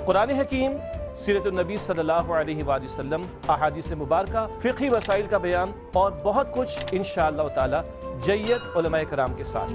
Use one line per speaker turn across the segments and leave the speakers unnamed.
قرآن حکیم، سیرت النبی صلی اللہ علیہ وآلہ وسلم، احادیث مبارکہ، فقہی مسائل کا بیان اور بہت کچھ انشاءاللہ تعالی جید علماء کرام کے ساتھ۔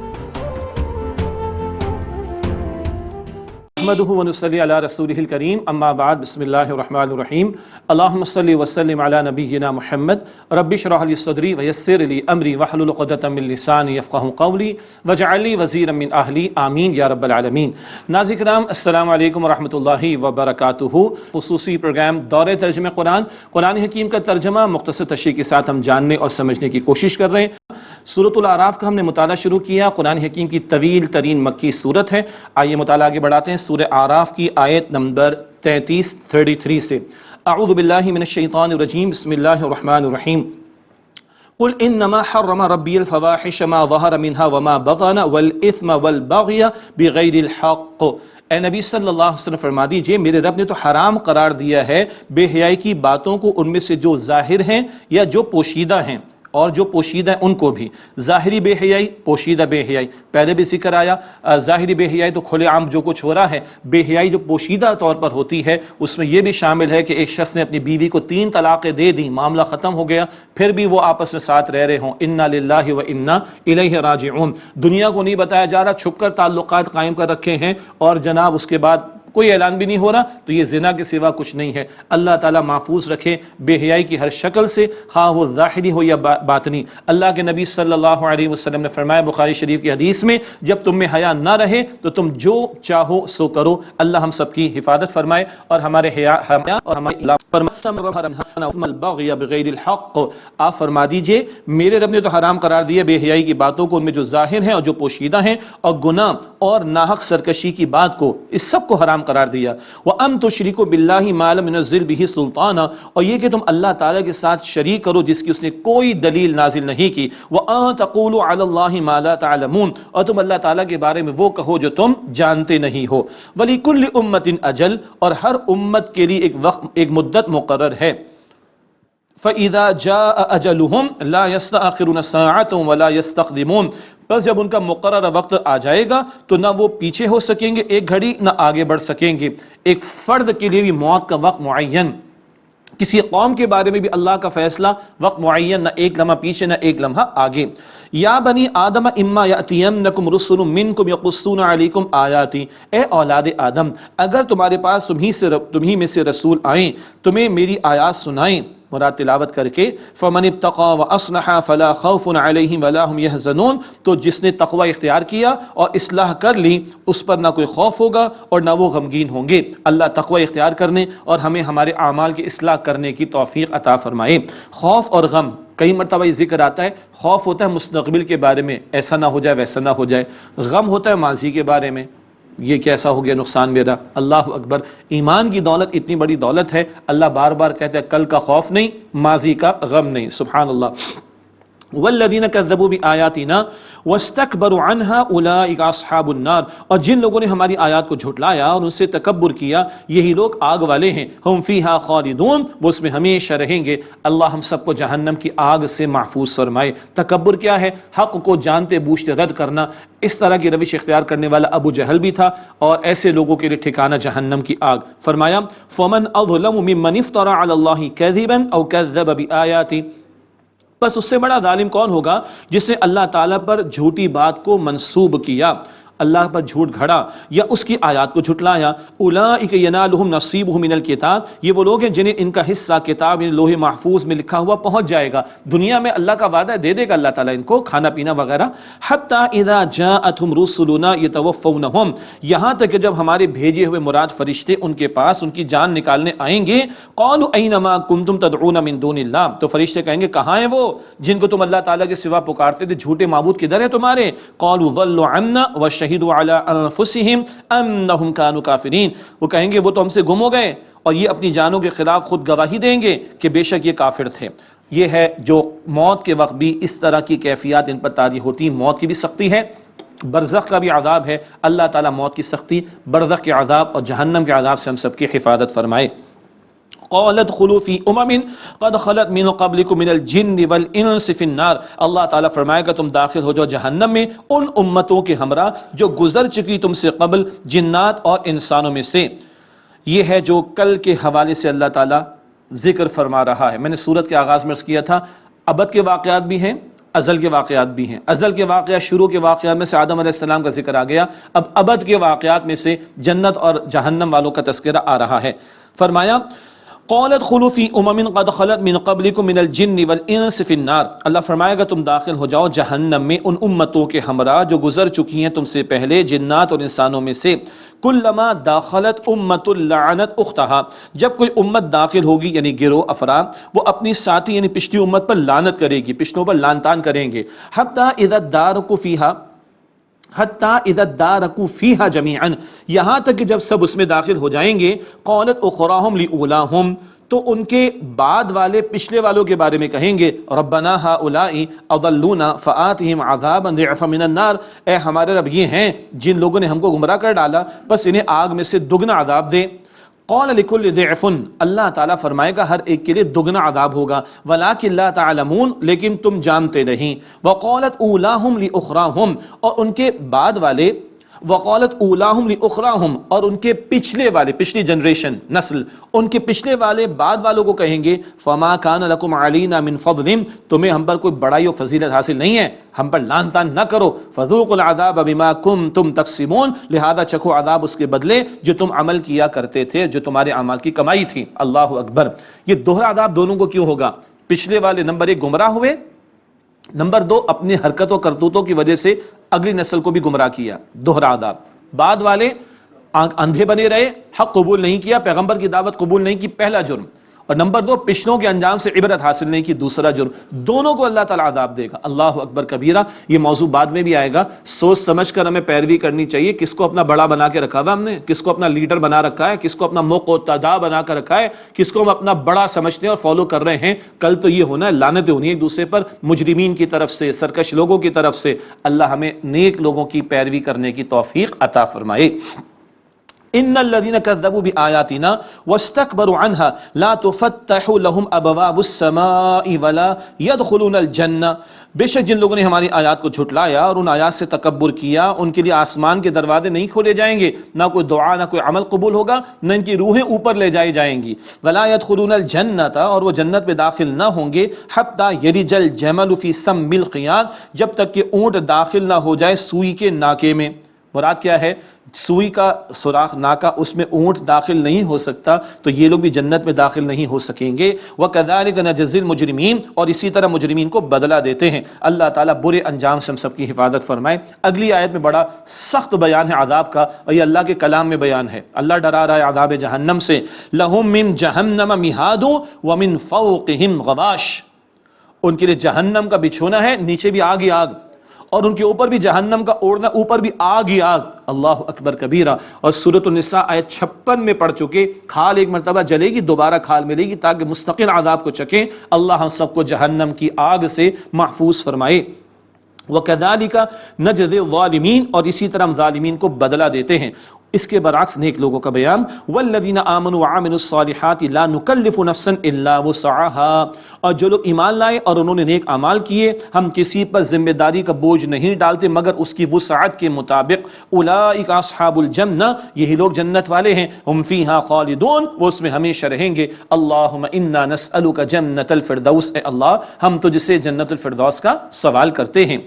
نحمدہ ونصلی علی رسولہ الکریم، اما بعد، بسم اللہ الرحمن الرحیم۔ اللہم صلی وسلم علی نبینا محمد، رب اشرح لی صدری ویسر لی امری واحلل عقدۃ من لسانی یفقہوا قولی واجعل لی وزیرا من اہلی، آمین یا رب العالمین۔ ناظرین کرام، السلام علیکم ورحمۃ اللہ وبرکاتہ۔ خصوصی پروگرام دور ترجمہ قرآن، قرآن حکیم کا ترجمہ مختصر تشریح کے ساتھ ہم جاننے اور سمجھنے کی کوشش کر رہے ہیں۔ سورۃ الاعراف کا ہم نے مطالعہ شروع کیا، قرآن حکیم کی طویل ترین مکی سورت ہے۔ آئیے مطالعہ آگے بڑھاتے ہیں سورہ اعراف کی آیت نمبر 33 سے۔ اعوذ باللہ من الشیطان الرجیم، بسم اللہ الرحمن الرحیم۔ قل انما حرم ربی الفواحش ما ظہر منها وما بطن والاثم والبغی بغیر الحق۔ اے نبی صلی اللہ علیہ وسلم فرما دیجئے، میرے رب نے تو حرام قرار دیا ہے بے حیائی کی باتوں کو، ان میں سے جو ظاہر ہیں یا جو پوشیدہ ہیں، اور جو پوشیدہ ہیں ان کو بھی۔ ظاہری بے حیائی، پوشیدہ بے حیائی، پہلے بھی ذکر آیا۔ ظاہری بے حیائی تو کھلے عام جو کچھ ہو رہا ہے، بے حیائی جو پوشیدہ طور پر ہوتی ہے اس میں یہ بھی شامل ہے کہ ایک شخص نے اپنی بیوی کو 3 طلاقیں دے دیں، معاملہ ختم ہو گیا، پھر بھی وہ آپس میں ساتھ رہ رہے ہوں، انا للہ و انا الیہ راجعون۔ دنیا کو نہیں بتایا جا رہا، چھپ کر تعلقات قائم کر رکھے ہیں، اور جناب اس کے بعد کوئی اعلان بھی نہیں ہو رہا، تو یہ زنا کے سوا کچھ نہیں ہے۔ اللہ تعالیٰ محفوظ رکھے بے حیائی کی ہر شکل سے، خواہ وہ ظاہری ہو یا باطنی۔ اللہ کے نبی صلی اللہ علیہ وسلم نے فرمایا بخاری شریف کی حدیث میں، جب تم میں حیا نہ رہے تو تم جو چاہو سو کرو۔ اللہ ہم سب کی حفاظت فرمائے اور ہمارے حیا اور ہمارے البغی بغیر الحق۔ آپ فرما دیجئے، میرے رب نے تو حرام قرار دیا بے حیائی کی باتوں کو، ان میں جو ظاہر ہیں اور جو پوشیدہ ہیں، اور گناہ اور ناحق سرکشی کی بات کو، اس سب کو حرام قرار دیا۔ وَأَن تُشْرِكُوا بِاللَّهِ مَا لَمْ يُنَزِّلْ بِهِ سُلْطَانًا، اور یہ کہ تم اللہ تعالیٰ کے ساتھ شریک کرو جس کی اس نے کوئی دلیل نازل نہیں کی۔ وَأَن تَقُولُوا عَلَى اللَّهِ مَا لَا تَعْلَمُونَ، اور تم اللہ تعالیٰ کے بارے میں وہ کہو جو تم جانتے نہیں ہو۔ وَلِكُلِّ أُمَّةٍ أَجَلٌ، اور ہر امت کے لیے ایک وقت، ایک مدت مقرر ہے۔ فَإِذَا جَاءَ أَجَلُهُمْ لَا يَسْتَأْخِرُونَ سَاعَةً وَلَا يَسْتَقْدِمُونَ، بس جب ان کا مقررہ وقت آ جائے گا تو نہ وہ پیچھے ہو سکیں گے ایک گھڑی، نہ آگے بڑھ سکیں گے۔ ایک فرد کے لیے بھی موت کا وقت معین، کسی قوم کے بارے میں بھی اللہ کا فیصلہ وقت معین، نہ ایک لمحہ پیچھے نہ ایک لمحہ آگے۔ یا بنی آدم اما یأتینکم رسل منکم یقصون علیکم آیاتی، اے اولاد آدم، اگر تمہارے پاس تمہیں میں سے رسول آئیں، تمہیں میری آیات سنائیں، مراد تلاوت کر کے، فمن ابتقى واصلح فلا خوف علیہم ولا هم يحزنون، تو جس نے تقوی اختیار کیا اور اصلاح کر لی، اس پر نہ کوئی خوف ہوگا اور نہ وہ غمگین ہوں گے۔ اللہ تقوی اختیار کرنے اور ہمیں ہمارے اعمال کی اصلاح کرنے کی توفیق عطا فرمائے۔ خوف اور غم، کئی مرتبہ یہ ذکر آتا ہے، خوف ہوتا ہے مستقبل کے بارے میں، ایسا نہ ہو جائے ویسا نہ ہو جائے، غم ہوتا ہے ماضی کے بارے میں، یہ کیسا ہو گیا نقصان میرا۔ اللہ اکبر، ایمان کی دولت اتنی بڑی دولت ہے، اللہ بار بار کہتا ہے کل کا خوف نہیں، ماضی کا غم نہیں، سبحان اللہ۔ والذین کذبوا بآیاتنا واستکبروا عنہا اولئک اصحاب النار، اور جن لوگوں نے ہماری آیات کو جھٹلایا اور ان سے تکبر کیا، یہی لوگ آگ والے ہیں۔ ہم فیہا خالدون، وہ اس میں ہمیشہ رہیں گے۔ اللہ ہم سب کو جہنم کی آگ سے محفوظ فرمائے۔ تکبر کیا ہے؟ حق کو جانتے بوجھتے رد کرنا۔ اس طرح کی روش اختیار کرنے والا ابو جہل بھی تھا، اور ایسے لوگوں کے لیے ٹھکانہ جہنم کی آگ۔ فرمایا فمن اظلم ممن افترى علی اللہ کذبا او کذب بآیاتی، بس اس سے بڑا ظالم کون ہوگا جس نے اللہ تعالیٰ پر جھوٹی بات کو منسوب کیا، اللہ پر جھوٹ گھڑا یا اس کی آیات کو جھٹلایا۔ اولئک ینالہم نصیبہم من الکتاب، یہ وہ لوگ ہیں جنہیں ان کا حصہ کتاب لوح محفوظ میں لکھا ہوا پہنچ جائے گا۔ دنیا میں اللہ کا وعدہ دے دے گا اللہ تعالیٰ ان کو کھانا پینا وغیرہ۔ حتی اذا جاءتہم رسلنا یتوفونہم، یہاں تک کہ جب ہمارے بھیجے ہوئے مراد فرشتے ان کے پاس ان کی جان نکالنے آئیں گے، قالوا اینما کنتم تدعون من دون اللہ، تو فرشتے کہیں گے کہاں ہیں وہ جن کو تم اللہ تعالیٰ کے سوا پکارتے تھے، جھوٹے معبود کدھر ہیں تمہارے؟ قالوا ضلوا عنا وشہدوا علی انفسہم انہم کانوا کافرین، وہ کہیں گے وہ تو ہم سے گم ہو گئے، اور یہ اپنی جانوں کے خلاف خود گواہی دیں گے کہ بے شک یہ کافر تھے۔ یہ ہے جو موت کے وقت بھی اس طرح کی کیفیات ان پر طاری ہوتی ہیں۔ موت کی بھی سختی ہے، برزخ کا بھی عذاب ہے۔ اللہ تعالیٰ موت کی سختی، برزخ کے عذاب اور جہنم کے عذاب سے ہم سب کی حفاظت فرمائے۔ قالت خلو فی امم قد خلت من قبلکم من الجن والانس فی النار، اللہ تعالیٰ فرمائے گا تم داخل ہو جاؤ جہنم میں ان امتوں کے ہمراہ جو گزر چکی تم سے قبل جنات اور انسانوں میں سے۔ یہ ہے جو کل کے حوالے سے اللہ تعالیٰ ذکر فرما رہا ہے. میں نے سورت کے آغاز میں عرض کیا تھا ابد کے واقعات بھی ہیں، ازل کے واقعات بھی ہیں. ازل کے واقعات، شروع کے واقعات میں سے آدم علیہ السلام کا ذکر آ گیا. اب ابد کے واقعات میں سے جنت اور جہنم والوں کا تذکرہ آ رہا ہے. فرمایا قولت خلو فی امم قد خلت من قبلکم من الجن والانس فی النار. اللہ فرمائے گا تم داخل ہو جاؤ جہنم میں ان امتوں کے ہمراہ جو گزر چکی ہیں تم سے پہلے جنات اور انسانوں میں سے. کلما داخلت امت لعنت اختہا، جب کوئی امت داخل ہوگی یعنی گروہ افراد، وہ اپنی ساتھی یعنی پچھلی امت پر لعنت کرے گی، پچھلوں پر لعن طعن کریں گے. حتی اذا دارکوا فیہا، حتیٰ اذا دارکوا فیہا جمیعا، یہاں تک کہ جب سب اس میں داخل ہو جائیں گے. قولت اخراہم لاولاہم، تو ان کے بعد والے پچھلے والوں کے بارے میں کہیں گے ربنا ہؤلاء اضلونا فآتہم عذابا ضعفا من النار، اے ہمارے رب یہ ہیں جن لوگوں نے ہم کو گمراہ کر ڈالا، بس انہیں آگ میں سے دگنا عذاب دے. قول لکل ضعف، اللہ تعالیٰ فرمائے گا ہر ایک کے لیے دگنا عذاب ہوگا. ولکن لا تعلمون، لیکن تم جانتے نہیں. وقالت اولاہم لاخراہم، اور ان کے بعد والے، وقالت اولاہم لاخراہم، اور ان کے پچھلے والے، پچھلی جنریشن نسل، ان کے پچھلے والے بعد والوں کو کہیں گے فما کان لکم علینا من فضل، تمہیں ہم پر کوئی بڑائی و فضیلت حاصل نہیں ہے، ہم پر لعن طعن نہ کرو. فذوقوا العذاب بما کنتم تکسبون، لہذا چکھو عذاب اس کے بدلے جو تم عمل کیا کرتے تھے، جو تمہارے اعمال کی کمائی تھی. اللہ اکبر. یہ دوہرا عذاب دونوں کو کیوں ہوگا؟ پچھلے والے نمبر 1 گمراہ ہوئے، نمبر 2 اپنی حرکتوں کرتوتوں کی وجہ سے اگلی نسل کو بھی گمراہ کیا، دوہرا عذاب. بعد والے اندھے بنے رہے، حق قبول نہیں کیا، پیغمبر کی دعوت قبول نہیں کی، پہلا جرم. اور نمبر 2 پچھلوں کے انجام سے عبرت حاصل نہیں کی، دوسرا جرم. دونوں کو اللہ تعالیٰ عذاب دے گا. اللہ اکبر کبیرہ. یہ موضوع بعد میں بھی آئے گا. سوچ سمجھ کر ہمیں پیروی کرنی چاہیے. کس کو اپنا بڑا بنا کے رکھا ہوا ہم نے، کس کو اپنا لیڈر بنا رکھا ہے، کس کو اپنا مقتدا بنا کر رکھا ہے، کس کو ہم اپنا بڑا سمجھتے ہیں اور فالو کر رہے ہیں. کل تو یہ ہونا ہے لعنتیں ہونی ایک دوسرے پر، مجرمین کی طرف سے، سرکش لوگوں کی طرف سے. اللہ ہمیں نیک لوگوں کی پیروی کرنے کی توفیق عطا فرمائے. ان الذين كذبوا بآياتنا واستكبروا عنها لا تفتح لهم ابواب السماء ولا يدخلون الجنة، بے شک جن لوگوں نے ہماری آیات کو جھٹلایا اور ان آیات سے تکبر کیا، ان کے لیے آسمان کے دروازے نہیں کھولے جائیں گے، نہ کوئی دعا نہ کوئی عمل قبول ہوگا، نہ ان کی روحیں اوپر لے جائی جائیں گی. ولا يدخلون الجنة، اور وہ جنت میں داخل نہ ہوں گے حتى يلج الجمل في سم الخياط، جب تک کہ اونٹ داخل نہ ہو جائے سوئی کے ناکے میں. مراد کیا ہے؟ سوئی کا سوراخ ناکا، اس میں اونٹ داخل نہیں ہو سکتا، تو یہ لوگ بھی جنت میں داخل نہیں ہو سکیں گے. وَكَذَلِكَ نَجْزِي الْمُجْرِمِينَ، اور اسی طرح مجرمین کو بدلہ دیتے ہیں. اللہ تعالیٰ برے انجام سے ہم سب کی حفاظت فرمائے. اگلی آیت میں بڑا سخت بیان ہے عذاب کا، اور یہ اللہ کے کلام میں بیان ہے. اللہ ڈرا رہا ہے عذاب جہنم سے. لَهُم مِّن جَهَنَّمَ مِهَادٌ وَمِن فَوْقِهِمْ غَوَاشٌ، ان کے لیے جہنم کا بچھونا ہے، نیچے بھی آگ ہی آگ، اور ان کے اوپر بھی جہنم کا اوڑھنا، اوپر بھی آگ ہی آگ. اللہ اکبر کبیرہ. اور سورۃ النساء آیت 56 میں پڑھ چکے، کھال ایک مرتبہ جلے گی، دوبارہ کھال ملے گی، تاکہ مستقل عذاب کو چکیں. اللہ ہم سب کو جہنم کی آگ سے محفوظ فرمائے. وَكَذَلِكَ نَجْزِي الظَّالِمِينَ، اور اسی طرح ہم ظالمین کو بدلہ دیتے ہیں. اس کے برعکس نیک لوگوں کا بیان. وَالَّذِينَ آمَنُوا وَعَمِلُوا الصَّالِحَاتِ لَا نُكَلِّفُ نَفْسًا إِلَّا وُسْعَهَا، اور جو لوگ ایمان لائے اور انہوں نے نیک اعمال کیے، ہم کسی پر ذمہ داری کا بوجھ نہیں ڈالتے مگر اس کی وسعت کے مطابق. أُولَٰئِكَ أَصْحَابُ الْجَنَّةِ، یہی لوگ جنت والے ہیں. هُمْ فِيهَا خَالِدُونَ، وہ اس میں ہمیشہ رہیں گے. اللہم انا نسألک جنت الفردوس، اے اللہ ہم تجھ سے جنت الفردوس کا سوال کرتے ہیں.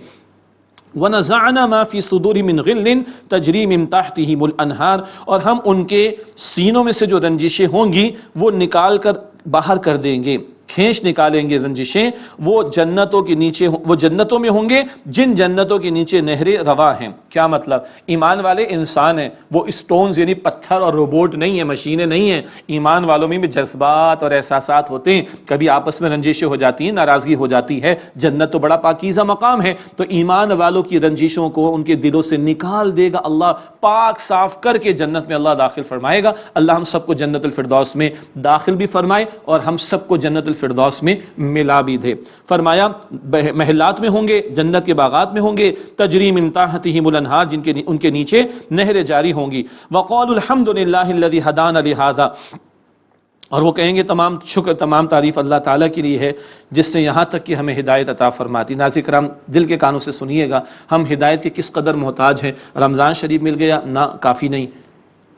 وَنَزَعْنَا مَا فِي صُدُورِ مِنْ غِلٍّ تَجْرِي مِنْ تَحْتِهِمُ الْأَنْهَارُ، اور ہم ان کے سینوں میں سے جو رنجشیں ہوں گی وہ نکال کر باہر کر دیں گے، کھینچ نکالیں گے رنجشیں. وہ جنتوں کے نیچے، وہ جنتوں میں ہوں گے جن جنتوں کے نیچے نہریں رواں ہیں. کیا مطلب؟ ایمان والے انسان ہیں، وہ اسٹونز یعنی پتھر اور روبوٹ نہیں ہیں، مشینیں نہیں ہیں. ایمان والوں میں بھی جذبات اور احساسات ہوتے ہیں، کبھی آپس میں رنجشیں ہو جاتی ہیں، ناراضگی ہو جاتی ہے. جنت تو بڑا پاکیزہ مقام ہے، تو ایمان والوں کی رنجشوں کو ان کے دلوں سے نکال دے گا اللہ، پاک صاف کر کے جنت میں اللہ داخل فرمائے گا. اللہ ہم سب کو جنت الفردوس میں داخل بھی فرمائے اور ہم سب کو جنت الفردوس میں ملا بھی دے. فرمایا محلات میں ہوں گے، جنت کے باغات میں ہوں گے، تجری من تحتہم الانہار، جن کے ان کے نیچے نہریں جاری ہوں گی. وقالوا الحمد للہ الذی ہدانا لہذا، اور وہ کہیں گے تمام شکر، تمام تعریف اللہ تعالیٰ کے لیے ہے جس نے یہاں تک کہ ہمیں ہدایت عطا فرماتی. ناظرین کرام دل کے کانوں سے سنیے گا، ہم ہدایت کے کس قدر محتاج ہیں. رمضان شریف مل گیا نہ، کافی نہیں.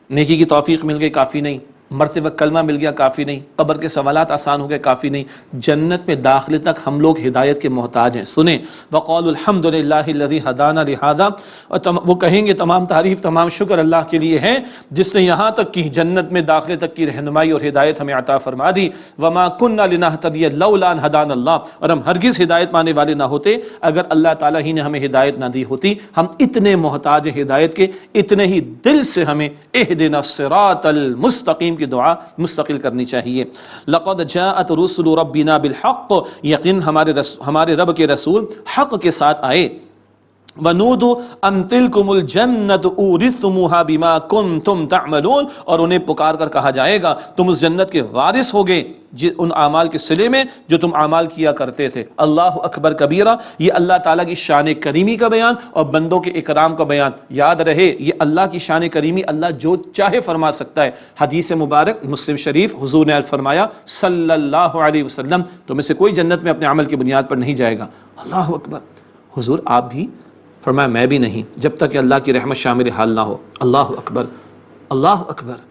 نیکی کی توفیق مل گئی کافی نہیں، مرتے وقت کلمہ مل گیا کافی نہیں، قبر کے سوالات آسان ہو گئے کافی نہیں، جنت میں داخلے تک ہم لوگ ہدایت کے محتاج ہیں۔ سنیں، وقالوا الحمد للہ الذی ہدانا لہذا، وہ کہیں گے تمام تعریف تمام شکر اللہ کے لیے ہے جس نے یہاں تک کی جنت میں داخلے تک کی رہنمائی اور ہدایت ہمیں عطا فرما دی۔ وما کننا لنہتدی لولا ان ہدانا اللہ، اور ہم ہرگز ہدایت پانے والے نہ ہوتے اگر اللہ تعالیٰ ہی نے ہمیں ہدایت نہ دی ہوتی۔ ہم اتنے محتاج ہدایت کے، اتنے ہی دل سے ہمیں اہدنا الصراط المستقیم کی دعا مستقل کرنی چاہیے۔ لقد جاءت رسل ربنا بالحق، یقین ہمارے رب کے رسول حق کے ساتھ آئے۔ وَنُودُوا أَن تِلْكُمُ الْجَنَّةُ أُورِثْتُمُوهَا بِمَا كُنْتُمْ تَعْمَلُونَ، اور انہیں پکار کر کہا جائے گا تم اس جنت کے وارث ہوگے ان اعمال کے صلے میں جو تم اعمال کیا کرتے تھے۔ اللہ اکبر کبیرہ، یہ اللہ تعالیٰ کی شان کریمی کا بیان اور بندوں کے اکرام کا بیان۔ یاد رہے یہ اللہ کی شان کریمی، اللہ جو چاہے فرما سکتا ہے۔ حدیث مبارک مسلم شریف، حضور نے فرمایا صلی اللہ علیہ وسلم تم میں سے کوئی جنت میں اپنے عمل کی بنیاد پر نہیں جائے گا۔ اللہ اکبر، حضور آپ بھی؟ فرمایا میں بھی نہیں، جب تک کہ اللہ کی رحمت شامل حال نہ ہو۔ اللہ اکبر، اللہ اکبر۔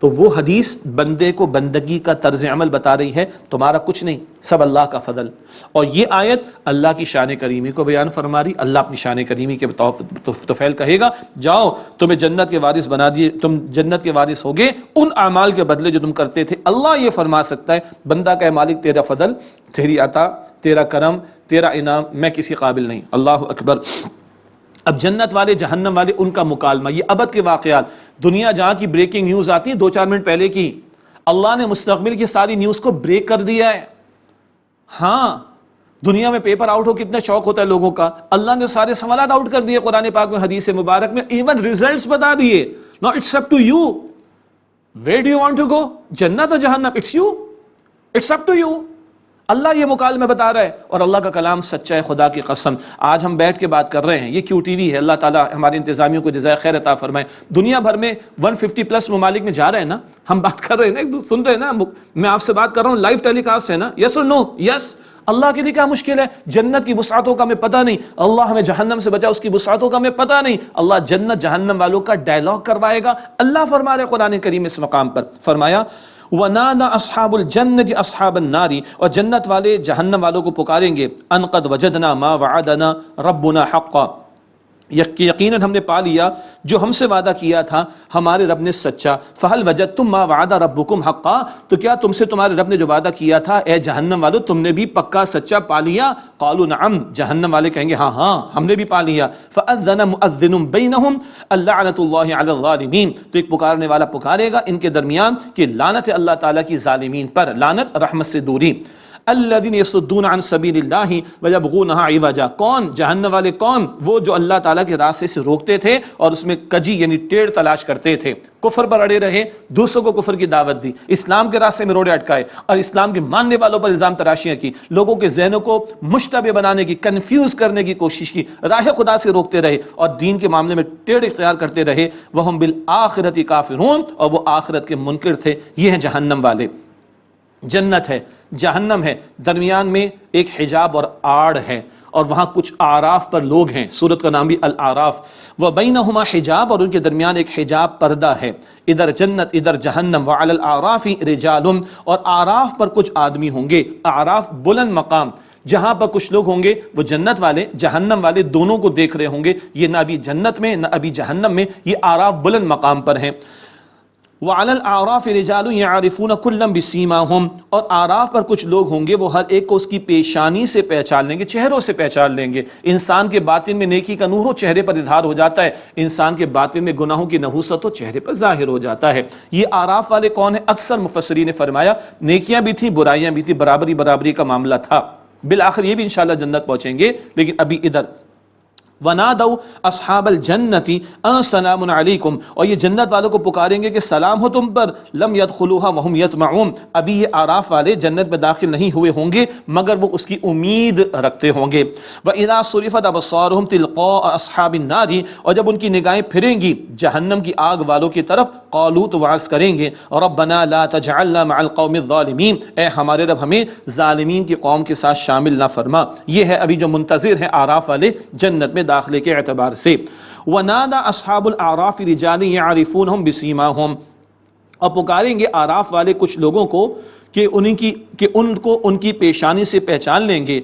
تو وہ حدیث بندے کو بندگی کا طرز عمل بتا رہی ہے، تمہارا کچھ نہیں، سب اللہ کا فضل۔ اور یہ آیت اللہ کی شان کریمی کو بیان فرما رہی، اللہ اپنی شان کریمی کے توفیل کہے گا جاؤ تمہیں جنت کے وارث بنا دیے، تم جنت کے وارث ہوگے ان اعمال کے بدلے جو تم کرتے تھے۔ اللہ یہ فرما سکتا ہے، بندہ کہ مالک تیرا فضل، تیری عطا، تیرا کرم، تیرا انعام، میں کسی قابل نہیں۔ اللہ اکبر۔ اب جنت والے جہنم والے ان کا مکالمہ، یہ ابد کے واقعات، دنیا جہاں کی بریکنگ نیوز آتی ہے 2-4 منٹ پہلے کی، اللہ نے مستقبل کی ساری نیوز کو بریک کر دیا ہے۔ ہاں، دنیا میں پیپر آؤٹ ہو کتنا شوق ہوتا ہے لوگوں کا، اللہ نے سارے سوالات آؤٹ کر دیے قرآن پاک میں، حدیث مبارک میں، ایون ریزلٹس بتا دیے۔ No it's up to you, where do you want to go, جنت اور جہنم، it's you, it's up to you. اللہ یہ مکالمہ بتا رہا ہے اور اللہ کا کلام سچا ہے، خدا کی قسم۔ آج ہم بیٹھ کے بات کر رہے ہیں، یہ کیو ٹی وی ہے، اللہ تعالیٰ ہمارے انتظامیوں کو جزائے خیر عطا فرمائے۔ دنیا بھر میں 150+ ممالک میں جا رہے ہیں نا، ہم بات کر رہے ہیں نا، سن رہے ہیں نا، میں آپ سے بات کر رہا ہوں، لائیو ٹیلی کاسٹ ہے نا، یس اور نو؟ یس۔ اللہ کے لیے کیا مشکل ہے؟ جنت کی وسعتوں کا ہمیں پتہ نہیں، اللہ ہمیں جہنم سے بچا، اس کی وسعتوں کا ہمیں پتہ نہیں۔ اللہ جنت جہنم والوں کا ڈائلاگ کروائے گا۔ اللہ فرما رہے قرآن کریم اس مقام پر، فرمایا وَنَادَى أَصْحَابُ الْجَنَّةِ أَصْحَابَ النَّارِ، اور جنت والے جہنم والوں کو پکاریں گے، أَن قَدْ وَجَدْنَا مَا وَعَدَنَا رَبُّنَا حَقًّا، یقیناً ہم نے پا لیا جو ہم سے وعدہ کیا تھا ہمارے رب نے سچا۔ فَهَلْ وَجَدْتُم مَا وَعَدَ رَبُّكُمْ حَقًّا، تو کیا تم سے تمہارے رب نے جو وعدہ کیا تھا اے جہنم والو تم نے بھی پکا سچا پا لیا؟ قالوا نعم، جہنم والے کہیں گے ہاں ہاں ہم نے بھی پا لیا۔ فَأَذَّنَ مُؤَذِّنٌ بَيْنَهُمْ اللَّعْنَةُ اللَّهِ عَلَى الظَّالِمِينَ، تو ایک پکارنے والا پکارے گا ان کے درمیان کہ لعنت ہے اللہ تعالیٰ کی ظالمین پر، لعنت رحمت سے دوری۔ الذین یصدون عن سبیل اللہ ویبغونہا عوجا، کون؟ جہنم والے کون؟ وہ جو اللہ تعالیٰ کے راستے سے روکتے تھے اور اس میں کجی یعنی ٹیڑھ تلاش کرتے تھے، کفر پر اڑے رہے، دوسروں کو کفر کی دعوت دی، اسلام کے راستے میں روڑے اٹکائے اور اسلام کے ماننے والوں پر الزام تراشیاں کی، لوگوں کے ذہنوں کو مشتبہ بنانے کی، کنفیوز کرنے کی کوشش کی، راہ خدا سے روکتے رہے اور دین کے معاملے میں ٹیڑھ اختیار کرتے رہے۔ وہم بالآخرۃ کافرون، اور وہ آخرت کے منکر تھے۔ یہ ہیں جہنم والے۔ جنت ہے، جہنم ہے، درمیان میں ایک حجاب اور آڑ ہے، اور وہاں کچھ اعراف پر لوگ ہیں، سورت کا نام بھی الاعراف۔ وبینہما حجاب، اور ان کے درمیان ایک حجاب پردہ ہے، ادھر جنت ادھر جہنم۔ وعلی الاعراف رجال، اور اعراف پر کچھ آدمی ہوں گے، اعراف بلند مقام، جہاں پر کچھ لوگ ہوں گے وہ جنت والے جہنم والے دونوں کو دیکھ رہے ہوں گے، یہ نہ ابھی جنت میں نہ ابھی جہنم میں، یہ اعراف بلند مقام پر ہیں۔ وعلی الاعراف رجال یعرفون کلا بسیماہم، اور اعراف پر کچھ لوگ ہوں گے وہ ہر ایک کو اس کی پیشانی سے پہچان لیں گے، چہروں سے پہچان لیں گے۔ انسان کے باطن میں نیکی کا نور ہو چہرے پر اظہار ہو جاتا ہے، انسان کے باطن میں گناہوں کی نحوست ہو چہرے پر ظاہر ہو جاتا ہے۔ یہ اعراف والے کون ہیں؟ اکثر مفسرین نے فرمایا نیکیاں بھی تھیں برائیاں بھی تھیں، برابری برابری کا معاملہ تھا۔ بالآخر یہ بھی انشاءاللہ جنت پہنچیں گے، لیکن ابھی ادھر وَنَادَوْا أَصْحَابَ الْجَنَّةِ أَن سَلَامٌ عَلَيْكُمْ، اور یہ جنت والوں کو پکاریں گے کہ سلام ہو تم پر۔ لَمْ يَدْخُلُوهَا وَهُمْ يَطْمَعُونَ، ابھی یہ اعراف والے جنت میں داخل نہیں ہوئے ہوں گے مگر وہ اس کی امید رکھتے ہوں گے۔ وَإِذَا صُرِفَتْ أَبْصَارُهُمْ تِلْقَاءَ أَصْحَابِ النَّارِ، اور جب ان کی نگاہیں پھریں گی جہنم کی آگ والوں کی طرف، قالوا، تو عرض کریں گے رَبَّنَا لَا تَجْعَلْنَا مَعَ الْقَوْمِ الظَّالِمِينَ، اے ہمارے رب ہمیں ظالمین کی قوم کے ساتھ شامل نہ فرما۔ یہ ہے ابھی جو منتظر ہیں اعراف والے جنت میں داخلے کے اعتبار سے۔ وَنَادَى أَصْحَابُ الْأَعْرَافِ رِجَالٍ يَعْرِفُونَهُمْ بِسِيمَاهُمْ، اور پکاریں گے آراف والے کچھ لوگوں کو کہ ان کو ان کی پیشانی سے پہچان لیں گے،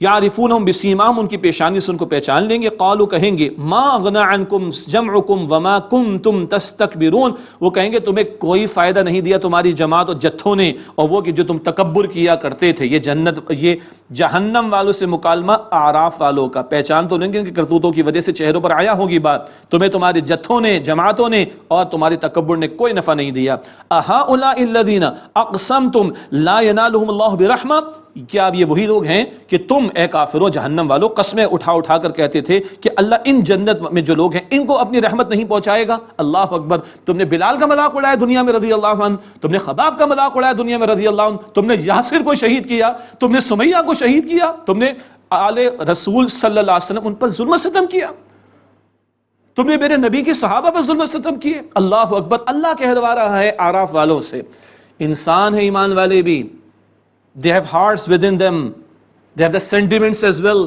یعرفونہم بسیماہم، ان کی پیشانی سے ان کو پہچان لیں گے. قالوا، کہیں گے، ما اغنی عنکم جمعکم وما کنتم تستکبرون، وہ کہیں گے تمہیں کوئی فائدہ نہیں دیا تمہاری جماعت اور جتھوں نے، اور وہ کہ جو تم تکبر کیا کرتے تھے. یہ جہنم والوں سے مکالمہ اعراف والوں کا. پہچان تو لیں گے کہ کرتوتوں کی وجہ سے چہروں پر آیا ہوگی بات، تمہیں تمہارے جتھوں نے، جماعتوں نے اور تمہارے تکبر نے کوئی نفع نہیں دیا. اہؤلاء الذین اقسمتم لا ینالہم اللہ برحمہ، کیا اب یہ وہی لوگ ہیں کہ تم اے کافروں، جہنم والوں، قسمیں اٹھا کر کہتے تھے کہ اللہ ان جنت میں جو لوگ ہیں ان کو اپنی رحمت نہیں پہنچائے گا؟ اللہ اکبر. تم نے بلال کا مذاق اڑایا دنیا میں رضی اللہ عنہ، تم نے خباب کا مذاق اڑایا دنیا میں رضی اللہ عنہ، تم نے یاسر کو شہید کیا، تم نے سمیہ کو شہید کیا، تم نے آل رسول صلی اللہ علیہ وسلم ان پر ظلم و ستم کیا، تم نے میرے نبی کے صحابہ پر ظلم و ستم کیے. اللہ اکبر. اللہ کہلوا رہا ہے اعراف والوں سے. انسان ہے ایمان والے بھی، they have hearts within them, they have the sentiments as well،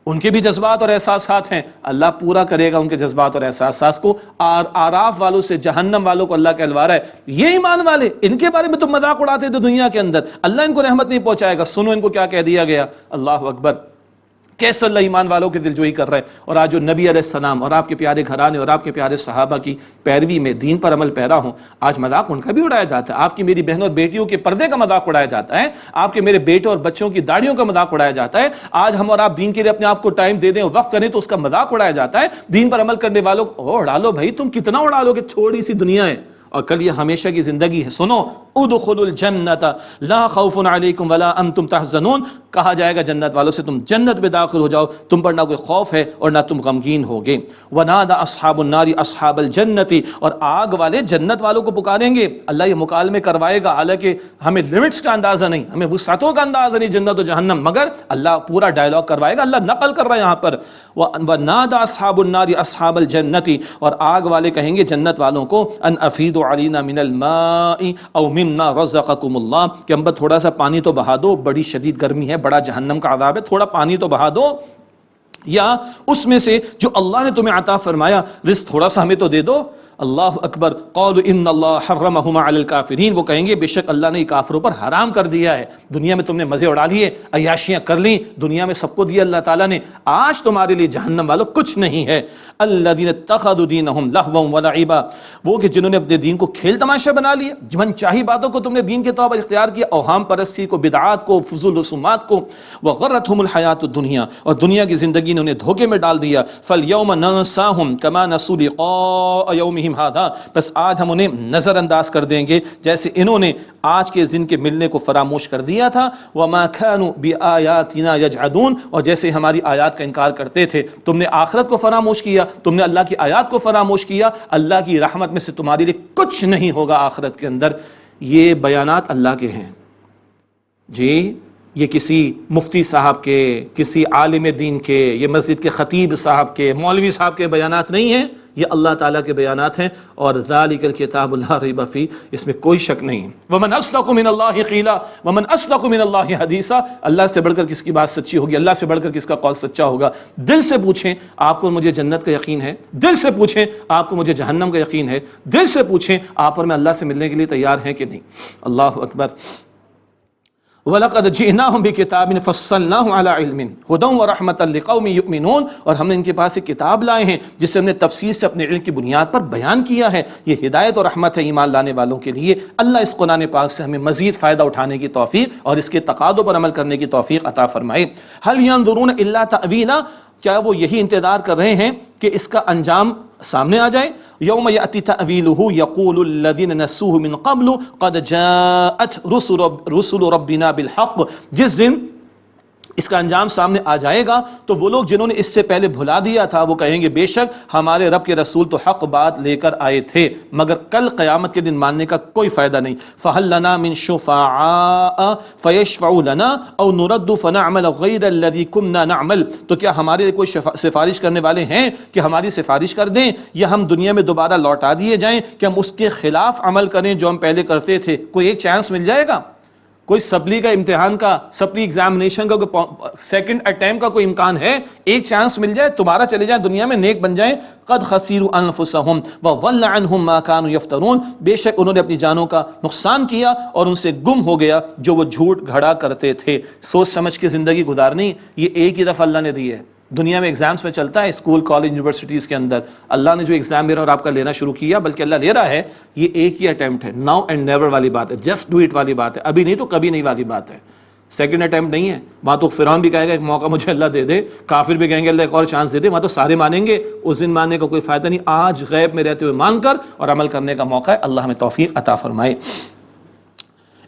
ان کے بھی جذبات اور احساسات ہیں. اللہ پورا کرے گا ان کے جذبات اور احساسات کو. اعراف والوں سے، جہنم والوں کو اللہ کہلوا رہا ہے یہ ایمان والے، ان کے بارے میں تم مذاق اڑاتے تھے دنیا کے اندر، اللہ ان کو رحمت نہیں پہنچائے گا. سنو ان کو کیا کہہ دیا گیا. اللہ اکبر. کیسے اللہ ایمان والوں کے دل جوئی کر رہا ہے. اور آج جو نبی علیہ السلام اور آپ کے پیارے گھرانے اور آپ کے پیارے صحابہ کی پیروی میں دین پر عمل پیرا ہوں، آج مذاق ان کا بھی اڑایا جاتا ہے. آپ کی میری بہنوں اور بیٹیوں کے پردے کا مذاق اڑایا جاتا ہے، آپ کے میرے بیٹے اور بچوں کی داڑھیوں کا مذاق اڑایا جاتا ہے. آج ہم اور آپ دین کے لیے اپنے آپ کو ٹائم دے دیں اور وقف کریں تو اس کا مذاق اڑایا جاتا ہے. دین پر عمل کرنے والوں کو اڑا لو بھائی، تم کتنا اڑا لو، کہ تھوڑی سی دنیا ہے اور کل یہ ہمیشہ کی زندگی ہے. سنو، ادخلوا الجنت لا خوف علیکم ولا انتم تحزنون، کہا جائے گا جنت والوں سے تم جنت میں داخل ہو جاؤ، تم پر نہ کوئی خوف ہے اور نہ تم غمگین ہوگے. ونادى اصحاب النار اصحاب الجنت، اور آگ والے جنت والوں کو پکاریں گے. اللہ یہ مکالمے کروائے گا، حالانکہ ہمیں لمٹس کا اندازہ نہیں، ہمیں وسعتوں کا اندازہ نہیں جنت و جہنم، مگر اللہ پورا ڈائلاگ کروائے گا. اللہ نقل کر رہا ہے یہاں پر. ونادى اصحاب النار اصحاب الجنت، اور آگ والے کہیں گے جنت والوں کو، ان افیدوا علینا من الماء او مما رزقکم اللہ، کہ ہم پر تھوڑا سا پانی تو بہا دو، بڑی شدید گرمی ہے، بڑا جہنم کا عذاب ہے، تھوڑا پانی تو بہا دو، یا اس میں سے جو اللہ نے تمہیں عطا فرمایا رزق تھوڑا سا ہمیں تو دے دو. اللہ اکبر. قالوا ان اللہ حرمہما علی الکافرین، وہ کہیں گے بے شک اللہ نے کافروں پر حرام کر دیا ہے. دنیا میں تم نے مزے اڑا لیے، عیاشیاں کر لیں، دنیا میں سب کو دیا اللہ تعالیٰ نے، آج تمہارے لیے جہنم والوں کچھ نہیں ہے. الذین اتخذوا دینہم لہوا ولعبا، وہ کہ جنہوں نے اپنے دین کو کھیل تماشا بنا لیا، من چاہی باتوں کو تم نے دین کے طور پر اختیار کیا، اوہام پرستی کو، بدعات کو، فضول رسومات کو. وغرتہم الحیات الدنیا، اور دنیا کی زندگی نے انہیں دھوکے میں ڈال دیا. فالیوم ننساہم کما نسوا لقاء یومہم ہذا، بس آج ہم انہیں نظر انداز کر دیں گے جیسے انہوں نے آج کے دن کے ملنے کو فراموش کر دیا تھا. وما كانوا بآیاتنا یجحدون، اور جیسے ہماری آیات کا انکار کرتے تھے. تم نے آخرت کو فراموش کیا، تم نے اللہ کی آیات کو فراموش کیا، اللہ کی رحمت میں سے تمہارے لیے کچھ نہیں ہوگا آخرت کے اندر. یہ بیانات اللہ کے ہیں جی، یہ کسی مفتی صاحب کے، کسی عالم دین کے، یہ مسجد کے خطیب صاحب کے، مولوی صاحب کے بیانات نہیں ہیں، یہ اللہ تعالیٰ کے بیانات ہیں. اور ذالک الکتاب لا ریب فیہ، اس میں کوئی شک نہیں. ومن اصدق من اللہ قیلا ومن اصدق من اللہ حدیثا، اللہ سے بڑھ کر کس کی بات سچی ہوگی، اللہ سے بڑھ کر کس کا قول سچا ہوگا. دل سے پوچھیں آپ کو مجھے جنت کا یقین ہے، دل سے پوچھیں آپ کو مجھے جہنم کا یقین ہے، دل سے پوچھیں آپ اور میں اللہ سے ملنے کے لیے تیار ہیں کہ نہیں. اللہ اکبر. وَلَقَدْ جِئْنَاهُمْ بِكِتَابٍ فَصَّلْنَاهُ عَلَىٰ عِلْمٍ هُدًى وَرَحْمَةً لِقَوْمٍ يُؤْمِنُونَ، اور ہم نے ان کے پاس ایک کتاب لائے ہیں جسے ہم نے تفصیل سے اپنے علم کی بنیاد پر بیان کیا ہے. یہ ہدایت اور رحمت ہے ایمان لانے والوں کے لیے. اللہ اس قرآن پاک سے ہمیں مزید فائدہ اٹھانے کی توفیق اور اس کے تقاضوں پر عمل کرنے کی توفیق عطا فرمائے. هَلْ يَنظُرُونَ إِلَّا تَأْوِيلًا، کیا وہ یہی انتظار کر رہے ہیں کہ اس کا انجام سامنے آ جائے. یوم یأتی تأویلہ یقول الذین نسوہ من قبل قد جاءت رسل ربنا بالحق، جس دن اس کا انجام سامنے آ جائے گا تو وہ لوگ جنہوں نے اس سے پہلے بھلا دیا تھا وہ کہیں گے بے شک ہمارے رب کے رسول تو حق بات لے کر آئے تھے، مگر کل قیامت کے دن ماننے کا کوئی فائدہ نہیں. فَهَلْ لَنَا مِن شُفَعَاءَ فَيَشْفَعُوا لَنَا أَوْ نُرَدُّ فَنَعْمَلَ غَيْرَ الَّذِي كُنَّا نَعْمَلُ، تو کیا ہمارے لیے کوئی سفارش کرنے والے ہیں کہ ہماری سفارش کر دیں، یا ہم دنیا میں دوبارہ لوٹا دیے جائیں کہ ہم اس کے خلاف عمل کریں جو ہم پہلے کرتے تھے. کوئی ایک چانس مل جائے گا؟ کوئی سپلی کا امتحان کا، سپلی ایگزامینیشن کا کوئی سیکنڈ اٹیمپٹ کا کوئی امکان ہے؟ ایک چانس مل جائے، تمہارا چلے جائیں دنیا میں، نیک بن جائیں. قد خسروا انفسهم وضل عنهم ما كانوا يفترون، بے شک انہوں نے اپنی جانوں کا نقصان کیا اور ان سے گم ہو گیا جو وہ جھوٹ گھڑا کرتے تھے. سوچ سمجھ کے زندگی گزارنی، یہ ایک ہی دفعہ اللہ نے دی ہے. دنیا میں ایگزامز میں چلتا ہے، اسکول کالج یونیورسٹیز کے اندر اللہ نے جو ایگزام میرا اور آپ کا لینا شروع کیا، بلکہ اللہ لے رہا ہے، یہ ایک ہی اٹیمپٹ ہے. ناؤ اینڈ نیور والی بات ہے، جسٹ ڈو اٹ والی بات ہے، ابھی نہیں تو کبھی نہیں والی بات ہے. سیکنڈ اٹیمپٹ نہیں ہے. وہاں تو فرعون بھی کہے گا ایک موقع مجھے اللہ دے دے، کافر بھی کہیں گے اللہ ایک اور چانس دے دے. وہاں تو سارے مانیں گے، اس دن ماننے کا کوئی فائدہ نہیں. آج غیب میں رہتے ہوئے مان کر اور عمل کرنے کا موقع ہے. اللہ ہمیں توفیق عطا فرمائے.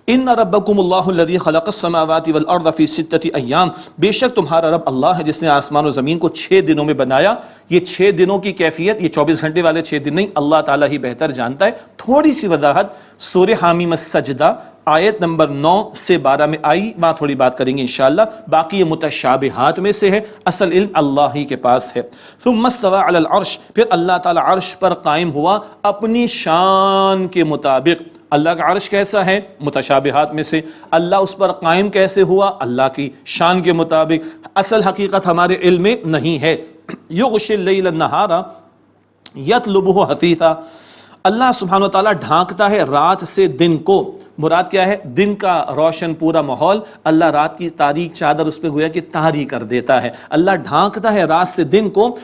ان ربکم اللہ الذی خلق السماوات والارض فی 6 ایام، بے شک تمہارا رب اللہ ہے جس نے آسمان و زمین کو 6 دنوں میں بنایا. یہ 6 دنوں کی کیفیت، یہ 24 گھنٹے والے 6 دن نہیں، اللہ تعالیٰ ہی بہتر جانتا ہے. تھوڑی سی وضاحت سورہ حامیم السجدہ آیت نمبر 9 سے 12 میں آئی، وہاں تھوڑی بات کریں گے انشاءاللہ. باقی یہ متشابہات میں سے ہے، اصل علم اللہ ہی کے پاس ہے. ثم استوى علی العرش، پھر اللہ تعالیٰ عرش پر قائم ہوا اپنی شان کے مطابق. اللہ کا عرش کیسا ہے؟ متشابہات میں سے. اللہ اس پر قائم کیسے ہوا؟ اللہ کی شان کے مطابق. اصل حقیقت ہمارے علم میں نہیں ہے. یغشی اللیل النہار یطلبہ حثیثا، اللہ سبحانہ وتعالیٰ ڈھانکتا ہے رات سے دن کو. مراد کیا ہے؟ دن کا روشن پورا ماحول اللہ رات کی تاریک چادر اس پہ گویا کہ طاری کر دیتا ہے. اللہ ڈھانکتا ہے رات سے دن کو.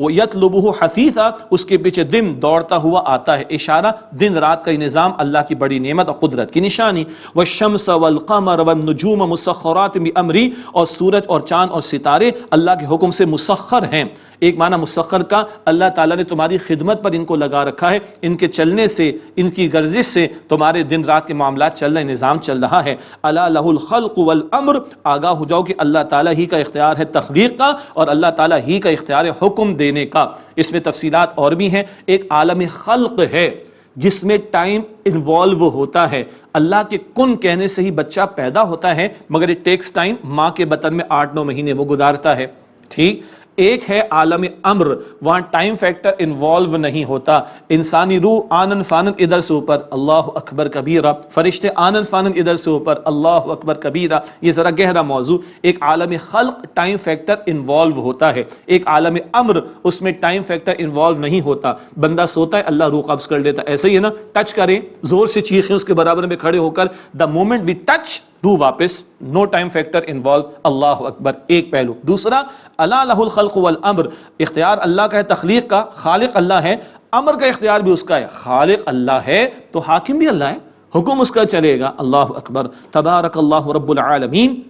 وَيَطْلُبُهُ حَثِيثًا، اس کے پیچھے دن دوڑتا ہوا آتا ہے. اشارہ دن رات کا نظام اللہ کی بڑی نعمت اور قدرت کی نشانی. وَالشَّمْسَ وَالْقَمَرَ وَالنُّجُومَ مُسَخَّرَاتٍ بِأَمْرِهِ، اور سورج اور چاند اور ستارے اللہ کے حکم سے مسخر ہیں. ایک معنی مسخر کا، اللہ تعالیٰ نے تمہاری خدمت پر ان کو لگا رکھا ہے، ان کے چلنے سے، ان کی گردش سے تمہارے دن رات کے معاملات چل رہے، نظام چل رہا ہے. الا لہ الخلق والامر، آگاہ ہو جاؤ کہ اللہ تعالیٰ ہی کا اختیار ہے تخلیق کا اور اللہ تعالیٰ ہی کا اختیار ہے حکم دینے کا. اس میں تفصیلات اور بھی ہیں. ایک عالم خلق ہے جس میں ٹائم انوالو ہوتا ہے. اللہ کے کن کہنے سے ہی بچہ پیدا ہوتا ہے، مگر اٹ ٹیکس ٹائم. ماں کے بطن میں 8-9 مہینے وہ گزارتا ہے. ٹھیک. ایک ہے عالم امر، وہاں ٹائم فیکٹر انوالو نہیں ہوتا. انسانی روح آنن فانن ادھر سے اوپر، اللہ اکبر کبیرہ. فرشتے آنن فانن ادھر سے اوپر، اللہ اکبر کبیرہ. یہ ذرا گہرا موضوع. ایک عالم خلق ٹائم فیکٹر انوالو ہوتا ہے، ایک عالم امر اس میں ٹائم فیکٹر انوالو نہیں ہوتا. بندہ سوتا ہے، اللہ روح قبض کر لیتا ہے. ایسا ہی ہے نا، ٹچ کریں، زور سے چیخیں اس کے برابر میں کھڑے ہو کر، دا مومنٹ وی ٹچ روح واپس. نو ٹائم فیکٹر انوالو. اللہ اکبر. ایک پہلو. دوسرا، الا لہ الخلق والامر، اختیار اللہ کا ہے تخلیق کا، خالق اللہ ہے. امر کا اختیار بھی اس کا ہے. خالق اللہ ہے تو حاکم بھی اللہ ہے، حکم اس کا چلے گا. اللہ اکبر. تبارک اللہ رب العالمین.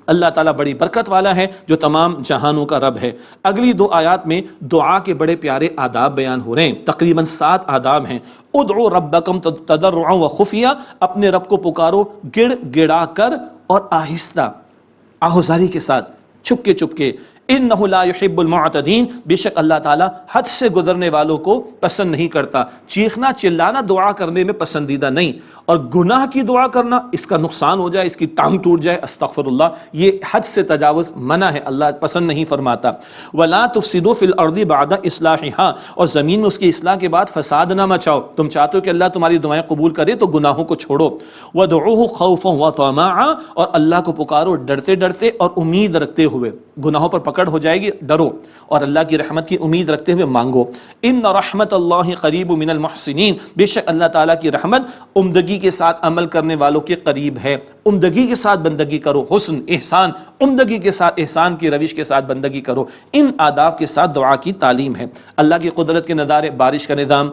اللہ تعالیٰ بڑی برکت والا ہے جو تمام جہانوں کا رب ہے. اگلی 2 آیات میں دعا کے بڑے پیارے آداب بیان ہو رہے ہیں. تقریباً 7 آداب ہیں. ادعوا ربکم تضرعا وخفیا، اپنے رب کو پکارو گڑ گڑا کر اور آہستہ، آہوزاری کے ساتھ، چھپ کے. انہ لا یحب المعتدین، بے شک اللہ تعالیٰ حد سے گزرنے والوں کو پسند نہیں کرتا. چیخنا چلانا دعا کرنے میں پسندیدہ نہیں، اور گناہ کی دعا کرنا، اس کا نقصان ہو جائے، اس کی ٹانگ ٹوٹ جائے، استغفر اللہ، یہ حد سے تجاوز منع ہے، اللہ پسند نہیں فرماتا. ولا تفسدوا فی الارض بعد اصلاحها، اور زمین میں اس کی اصلاح کے بعد فساد نہ مچاؤ. تم چاہتے ہو کہ اللہ تمہاری دعائیں قبول کرے تو گناہوں کو چھوڑو. وادعوه خوفا وطمعا، اور اللہ کو پکارو ڈرتے ڈرتے اور امید رکھتے ہوئے. گناہوں پر پکڑ ہو جائے گی، ڈرو، اور اللہ کی رحمت کی امید رکھتے ہوئے مانگو. ان رحمت اللہ قریب من المحسنین، بے شک اللہ تعالیٰ کی رحمت عمدگی کے ساتھ عمل کرنے والوں کے قریب ہے. عمدگی کے ساتھ بندگی کرو، حسن احسان، عمدگی کے ساتھ احسان کی روش کے ساتھ بندگی کرو. ان آداب کے ساتھ دعا کی تعلیم ہے. اللہ کی قدرت کے نظارے، بارش کا نظام.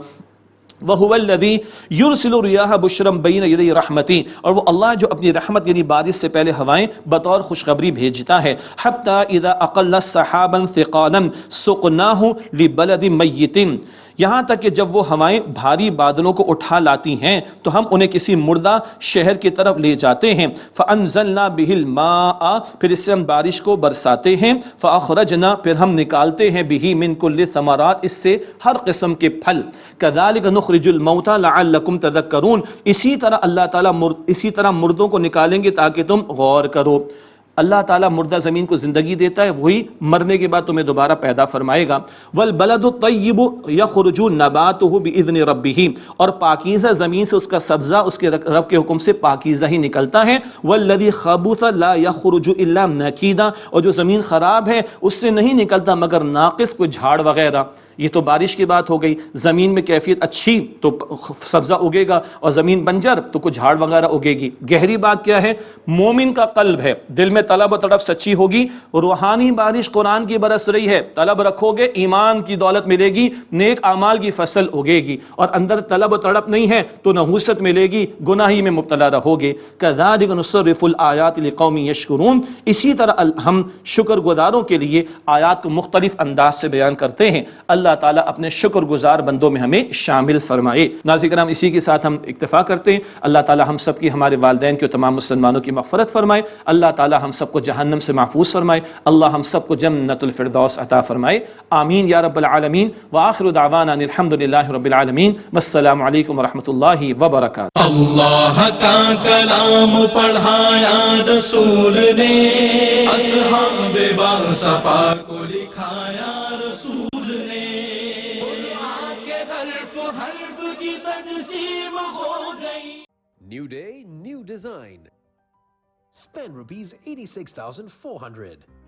وَهُوَ الَّذِي يُرْسِلُ الرِّيَاحَ بُشْرًا بَيْنَ يَدَيْ رَحْمَتِهِ، اور وہ اللہ جو اپنی رحمت یعنی بارش سے پہلے ہوائیں بطور خوشخبری بھیجتا ہے. حَتَّى إِذَا أَقَلَّ سَحَابًا ثِقَالًا سُقْنَاهُ لِبَلَدٍ مَيِّتٍ، یہاں تک کہ جب وہ ہوائیں بھاری بادلوں کو اٹھا لاتی ہیں تو ہم انہیں کسی مردہ شہر کی طرف لے جاتے ہیں. فَأَنزَلْنَا بِهِ الْمَاءَ، پھر اس سے ہم بارش کو برساتے ہیں. فَأَخْرَجْنَا، پھر ہم نکالتے ہیں بِهِ مِن كُلِّ ثَمَرَاتٍ، اس سے ہر قسم کے پھل. كَذَلِكَ نُخْرِجُ الْمَوْتَى لَعَلَّكُمْ تَذَكَّرُونَ، اسی طرح اللہ تعالیٰ اسی طرح مردوں کو نکالیں گے تاکہ تم غور کرو. اللہ تعالیٰ مردہ زمین کو زندگی دیتا ہے، وہی مرنے کے بعد تمہیں دوبارہ پیدا فرمائے گا۔ والبلد الطیب یخرج نباتہ باذن ربہ، اور پاکیزہ زمین سے اس کا سبزہ اس کے رب کے حکم سے پاکیزہ ہی نکلتا ہے۔ والذی خبث لا یخرج الا نکیدا، اور جو زمین خراب ہے اس سے نہیں نکلتا مگر ناقص، کوئی جھاڑ وغیرہ۔ یہ تو بارش کی بات ہو گئی، زمین میں کیفیت اچھی تو سبزہ اگے گا، اور زمین بنجر تو کچھ جھاڑ وغیرہ اگے گی۔ گہری بات کیا ہے؟ مومن کا قلب ہے، دل میں طلب و تڑپ سچی ہوگی، روحانی بارش قرآن کی برس رہی ہے، طلب رکھو گے ایمان کی دولت ملے گی، نیک اعمال کی فصل اگے گی، اور اندر طلب و تڑپ نہیں ہے تو نحوست ملے گی، گناہی میں مبتلا رہو گے۔ کذالک نصرف الآیات لقوم یشکرون، اسی طرح ہم شکر گزاروں کے لیے آیات کو مختلف انداز سے بیان کرتے ہیں۔ اللہ تعالیٰ اپنے شکر گزار بندوں میں ہمیں شامل فرمائے۔ ناظرین کرام، اسی کے ساتھ ہم اکتفا کرتے ہیں۔ اللہ تعالیٰ ہم سب کی، ہمارے والدین کی اور تمام مسلمانوں کی مغفرت فرمائے۔ اللہ تعالیٰ ہم سب کو جہنم سے محفوظ فرمائے۔ اللہ ہم سب کو جنت الفردوس عطا فرمائے، آمین یا رب العالمین۔ وآخر دعوانا ان الحمد للہ رب العالمین، والسلام علیکم ورحمۃ اللہ وبرکاتہ۔
اللہ کا کلام پڑھایا رسول نے، اصحاب باصفا کو لکھایا رسول نے، قرآن کے حرف حرف کی تقسیم ہو گئی۔
New day, new design. Spend rupees 86,400.